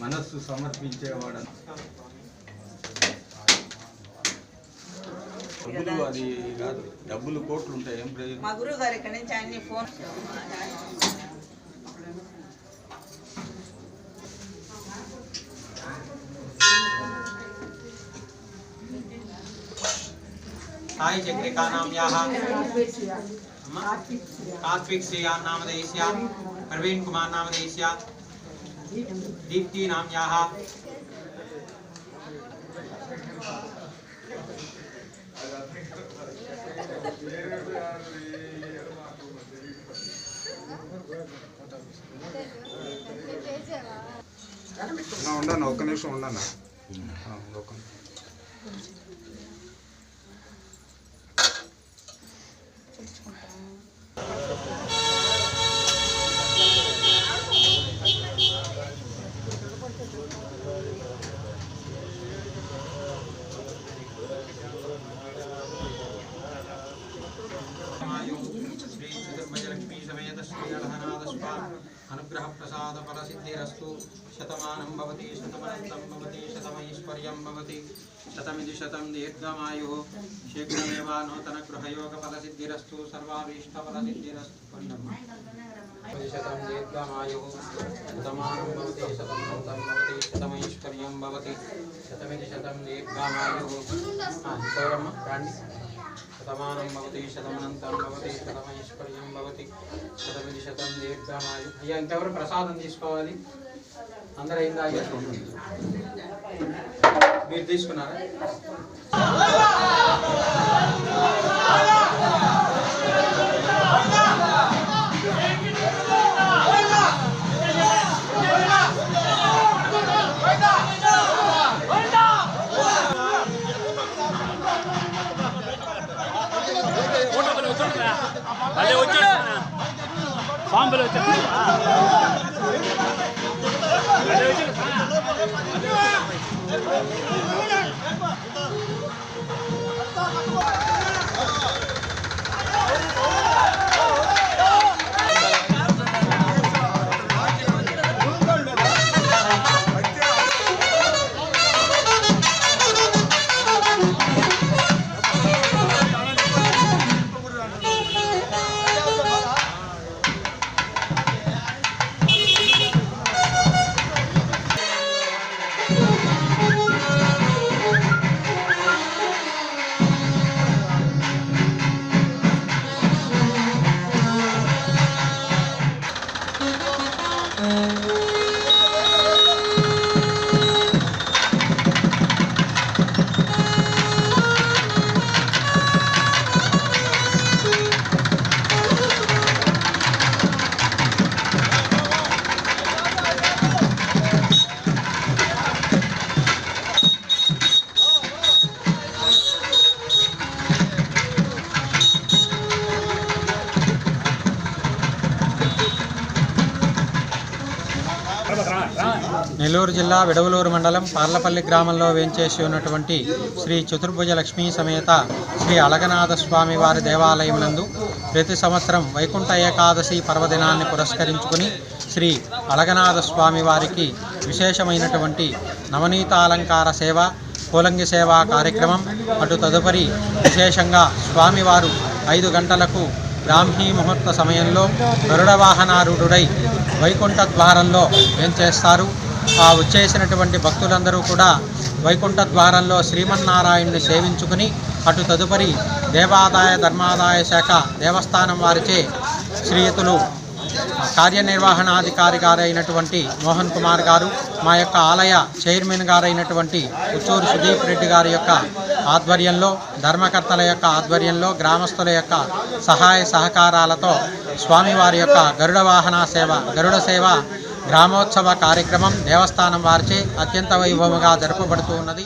మనస్సు సమర్పించేవాడు. డబ్బులు అది కాదు, డబ్బులు కోట్లు ఉంటాయి. ఏం ప్రయోజనం? మా గురువు గారు ఇక్కడ నుంచి అన్ని ఫోన్ साई चक्रिका नाम्याः कार्तिक श्रेया नामधेयस्य प्रवीण कुमार नामधेयस्य दीप्ति नाम्याः ఉండను ఒక్క నిమిషం ఉండను. श्री चतुर्भुजलक्ष्मी समेत श्री अलहनाथ स्वामी अनुग्रह प्रसाद फल सिद्धिरस्तु। शतमानं भवति शतमनन्तं भवति शतमैश्वर्यं भवति शतमिति शतं दीर्घमायुः। शीघ्रमेव नूतन गृहयोग फल सिद्धिरस्तु सर्वाभीष्ट फल सिद्धिरस्तु। शतं दीर्घमायुः शतमानं भवति शतमनन्तं भवति शतमैश्वर्यं भवति शतमिति शतं दीर्घमायुः। शतमानं भवति शतमनन्तं भवति शतमैश्वर्यं भवति शतमिति शतं दीर्घमायुः। అయ్యా ఇంకెవరు ప్రసాదం తీసుకోవాలి? అందరూ అయిందా? అయ్యా మీరు తీసుకున్నారా? అదే వచ్చేస్తున్నా బాంబులు నెల్లూరు జిల్లా విడవలూరు మండలం పార్లపల్లి గ్రామంలో వేంచేసి ఉన్నటువంటి శ్రీ చతుర్భుజ లక్ష్మీ సమేత శ్రీ అళగనాథ స్వామి వారి దేవాలయం నందు ప్రతి సంవత్సరం వైకుంఠ ఏకాదశి పర్వదినాన్ని పురస్కరించుకుని శ్రీ అళగనాథ స్వామి వారికి విశేషమైనటువంటి నవనీత అలంకార సేవ, పూలంగి సేవా కార్యక్రమం, అటు తదుపరి విశేషంగా స్వామివారు 5 గంటలకు బ్రాహ్మీ ముహూర్త సమయంలో గరుడ వాహనారూఢుడై వైకుంఠ ద్వారంలో వేంచేస్తారు. ఆ వచ్చేసినటువంటి భక్తులందరూ కూడా వైకుంఠ ద్వారంలో శ్రీమన్నారాయణుని సేవించుకుని అటు తదుపరి దేవాదాయ ధర్మాదాయ శాఖ దేవస్థానం వారిచే శ్రీయుతులు కార్యనిర్వహణాధికారి గారైనటువంటి మోహన్ కుమార్ గారు, మా యొక్క ఆలయ చైర్మన్ గారైనటువంటి ఉచ్చూరు సుదీప్ రెడ్డి గారి యొక్క ఆధ్వర్యంలో, ధర్మకర్తల యొక్క ఆధ్వర్యంలో, గ్రామస్తుల యొక్క సహాయ సహకారాలతో స్వామివారి యొక్క గరుడ సేవ గ్రామోత్సవ కార్యక్రమం దేవస్థానం వారిచే అత్యంత వైభవంగా జరపబడుతూ ఉన్నది.